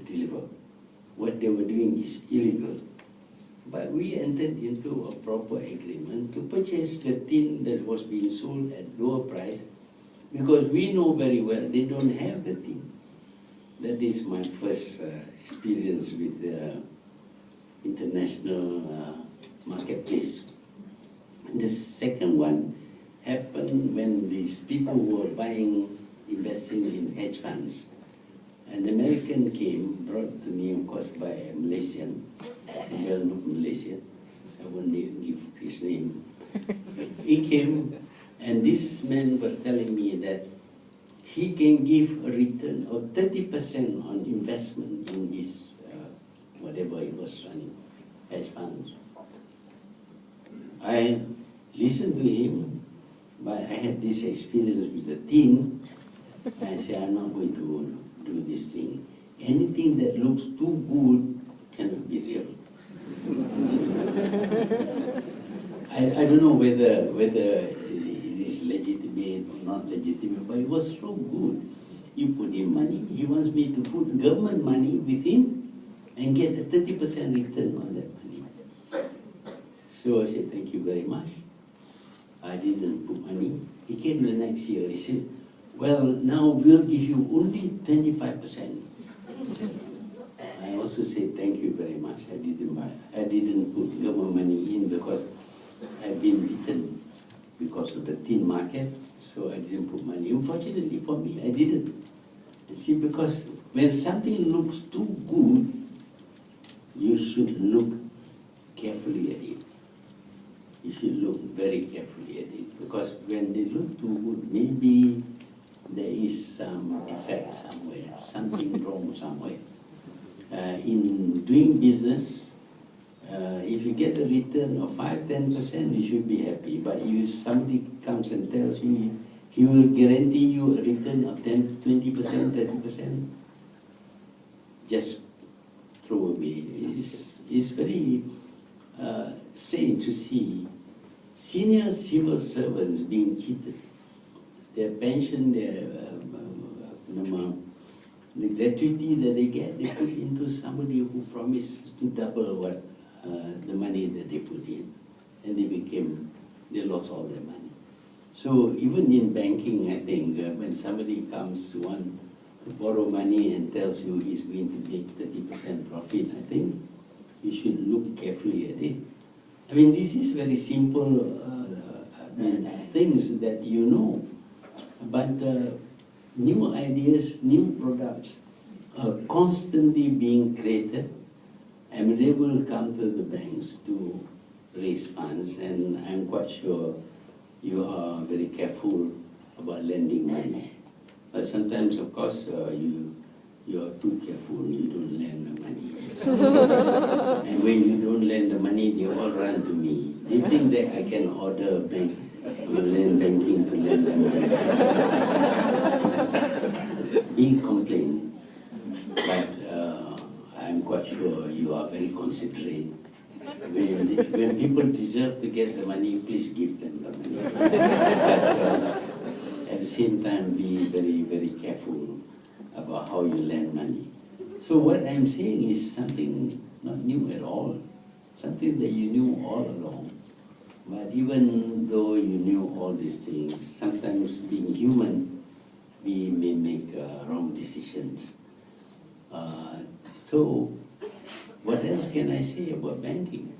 deliver. What they were doing is illegal. But we entered into a proper agreement to purchase the tin that was being sold at lower price, because we know very well they don't have the tin. That is my first experience with the international marketplace. The second one happened when these people were investing in hedge funds. An American came, brought to me, of course, by a Malaysian, a well-known Malaysian. I won't give his name. He came, and this man was telling me that he can give a return of 30% on investment in his, whatever he was running, hedge funds. I listened to him, but I had this experience with the tin. I said, I'm not going to do this thing. Anything that looks too good cannot be real. I don't know whether it is legitimate or not legitimate, but it was so good. You put in money, he wants me to put government money with him and get a 30% return on that money. So I said, thank you very much. I didn't put money. He came the next year, he said, well, now we'll give you only 25%. I also said, thank you very much. I didn't put government money in because I've been beaten because of the tin market, so I didn't put money. Unfortunately for me, I didn't. You see, because when something looks too good, you should look carefully at it. You should look very carefully at it, because when they look too good, maybe there is some defect somewhere, something wrong somewhere. In doing business, if you get a return of 5–10%, you should be happy. But if somebody comes and tells you he will guarantee you a return of 10–20%, 30%, just throw away. It's very strange to see senior civil servants being cheated. Their pension, the gratuity that they get, they put into somebody who promised to double what the money that they put in, and they lost all their money. So even in banking, I think when somebody comes to want to borrow money and tells you he's going to make 30% profit, I think you should look carefully at it. I mean, this is very simple things that you know. But new ideas, new products are constantly being created, and they will come to the banks to raise funds, and I'm quite sure you are very careful about lending money. But sometimes, of course, you are too careful, you don't lend the money. And when you don't lend the money, they all run to me. They think that I can order a bank. You learn banking to lend them money. Big complaint, but I'm quite sure you are very considerate. When people deserve to get the money, please give them the money. But at the same time, be very, very careful about how you lend money. So what I'm saying is something not new at all, something that you knew all along. But even though you knew all these things, sometimes being human, we may make wrong decisions. So what else can I say about banking?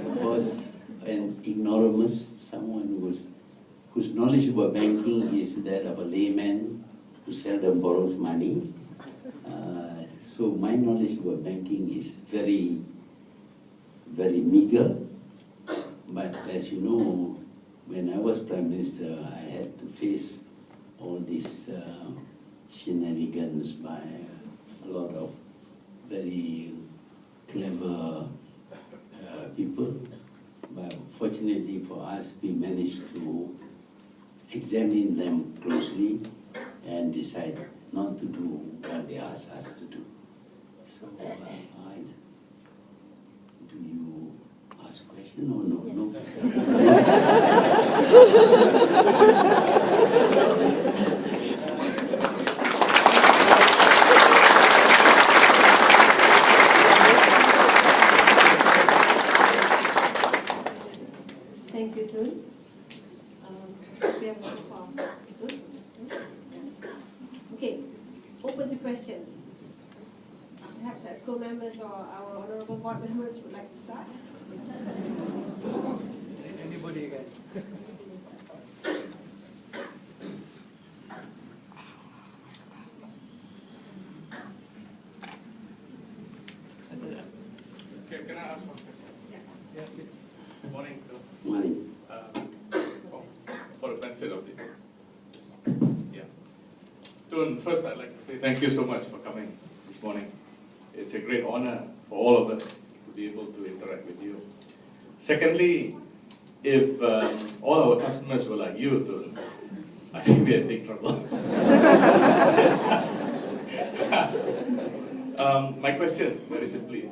Of course, an ignoramus, someone whose knowledge about banking is that of a layman who seldom borrows money. So my knowledge about banking is very, very meager. But as you know, when I was Prime Minister, I had to face all these shenanigans by a lot of very clever people. But fortunately for us, we managed to examine them closely and decide not to do what they asked us to do. So, do you ask question or no? Yes. No? perhaps EXCO members or our honourable board members would like to start? Anybody again? Can I ask one question? Yeah. Good morning, Phil. Morning. For the benefit of the yeah. Tun, first I'd like to say thank you so much for coming this morning. It's a great honor for all of us to be able to interact with you. Secondly, if all our customers were like you, Tun, I think we're in big trouble. My question, very simply,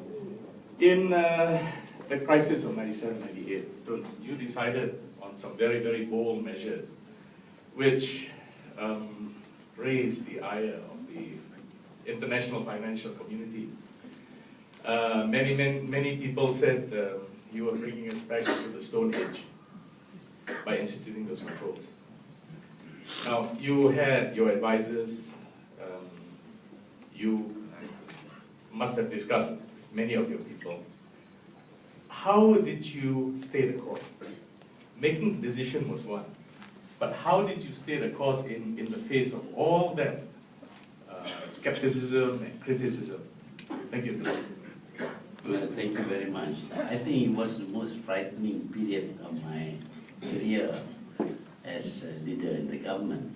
in the crisis of 97, 98, you decided on some very, very bold measures which raised the ire of the international financial community. Many people said you were bringing us back to the Stone Age by instituting those controls. Now, you had your advisors, you must have discussed many of your people. How did you stay the course? Making the decision was one, but how did you stay the course in the face of all that skepticism and criticism? Thank you. Well, thank you very much. I think it was the most frightening period of my career as a leader in the government.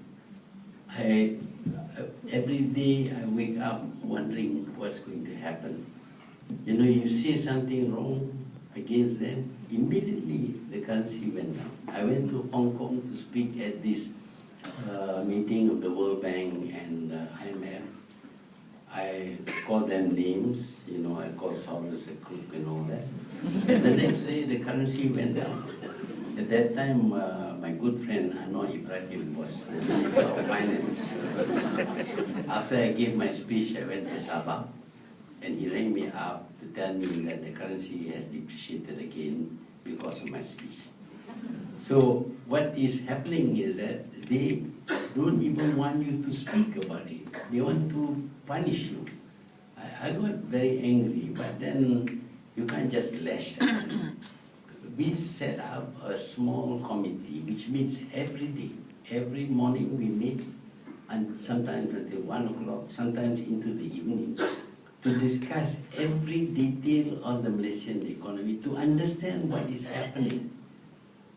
Every day I wake up wondering what's going to happen. You know, you see something wrong against them, immediately the currency went down. I went to Hong Kong to speak at this meeting of the World Bank and IMF. I called them names, you know, I called Soros a crook and all that. And the next day the currency went down. At that time, my good friend Anwar Ibrahim was the Minister of Finance. After I gave my speech, I went to Sabah, and he rang me up to tell me that the currency has depreciated again because of my speech. So what is happening is that they don't even want you to speak about it. They want to punish you. I got very angry, but then you can't just lash at them. We set up a small committee which meets every day. Every morning we meet, and sometimes until 1 o'clock, sometimes into the evening, to discuss every detail of the Malaysian economy, to understand what is happening.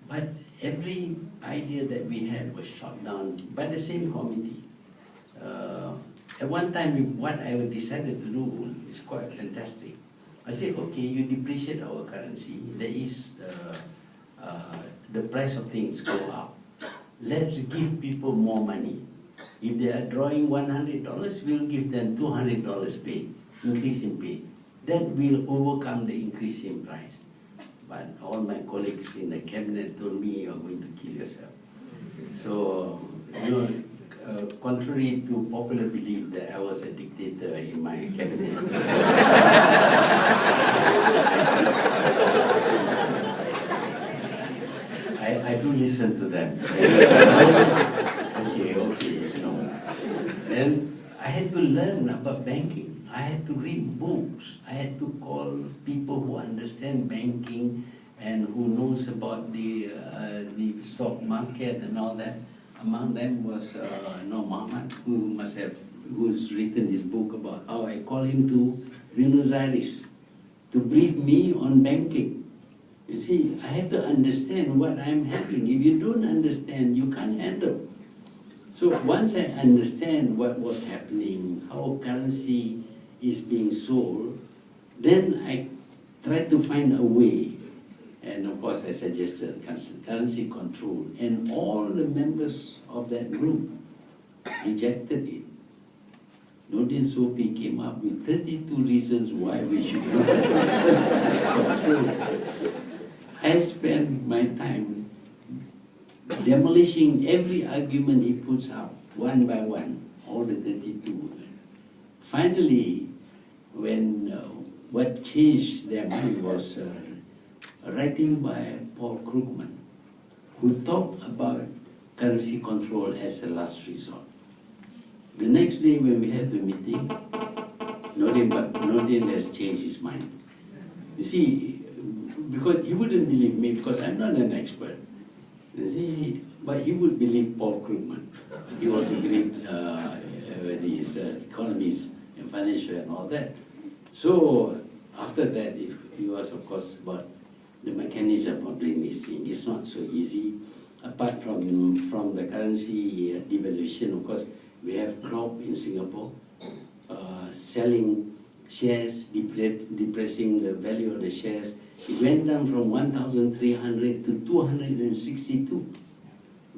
But every idea that we had was shot down by the same committee. At one time, what I decided to do is quite fantastic. I said, okay, you depreciate our currency, there is the price of things go up. Let's give people more money. If they are drawing $100, we'll give them $200 pay, increase in pay. That will overcome the increase in price. But all my colleagues in the cabinet told me, you're going to kill yourself. So, you know, contrary to popular belief that I was a dictator in my cabinet. I do listen to them. Okay, so and I had to learn about banking. I had to read books. I had to call people who understand banking and who knows about the stock market and all that. Among them was Muhammad, who's written this book about how I call him to Buenos Aires to brief me on banking. You see, I have to understand what I'm having. If you don't understand, you can't handle. So once I understand what was happening, how currency is being sold, then I tried to find a way. And of course, I suggested currency control. And all the members of that group rejected it. Nordin Sophie came up with 32 reasons why we should not have currency control. I spent my time demolishing every argument he puts up, one by one, all the 32. Finally, when what changed their mind was a writing by Paul Krugman, who talked about currency control as a last resort. The next day when we had the meeting, but Nordin has changed his mind. You see, because he wouldn't believe me because I'm not an expert. You see, but he would believe Paul Krugman. He was a great economist and financial and all that. So after that, he was of course about the mechanism of doing this thing. It's not so easy. Apart from the currency devaluation, of course, we have crop in Singapore, selling shares, depressing the value of the shares. It went down from 1,300 to 262.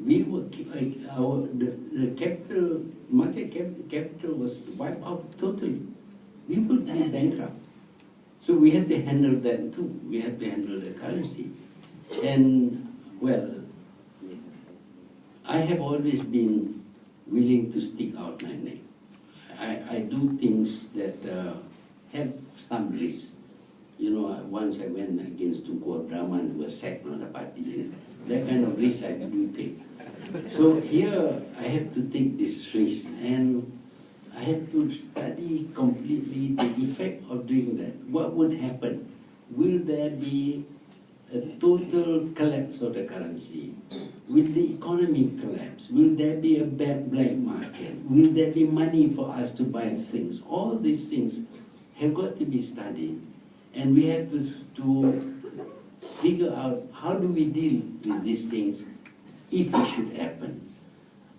We were, the capital, capital was wiped out totally. We would be bankrupt. So we had to handle that too. We had to handle the currency. And, well, I have always been willing to stick out my neck. I do things that have some risk. You know, once I went against Tunku Abdurrahman, who was sacked from the party. That kind of risk I do take. So here I have to take this risk, and I had to study completely the effect of doing that. What would happen? Will there be a total collapse of the currency? Will the economy collapse? Will there be a bad black market? Will there be money for us to buy things? All these things have got to be studied, and we have to figure out how do we deal with these things if it should happen.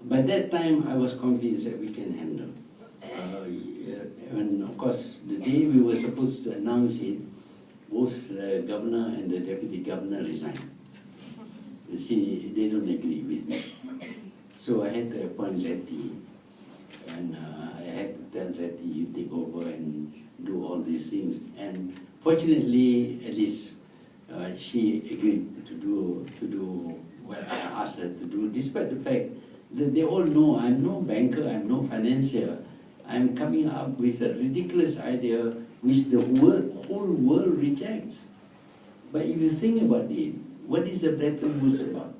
By that time, I was convinced that we can handle. And of course, the day we were supposed to announce it, both the governor and the deputy governor resigned. You see, they don't agree with me. So I had to appoint Zeti, and I had to tell Zeti, you take over and do all these things. And fortunately, at least she agreed to do what I asked her to do, despite the fact that they all know I'm no banker, I'm no financier. I'm coming up with a ridiculous idea which the whole world rejects. But if you think about it, what is the Bretton Woods about?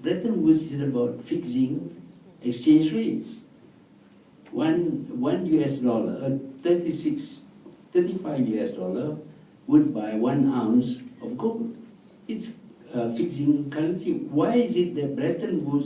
Bretton Woods is about fixing exchange rate. One US dollar, 35 US dollar would buy 1 ounce of gold. It's fixing currency. Why is it that Bretton Woods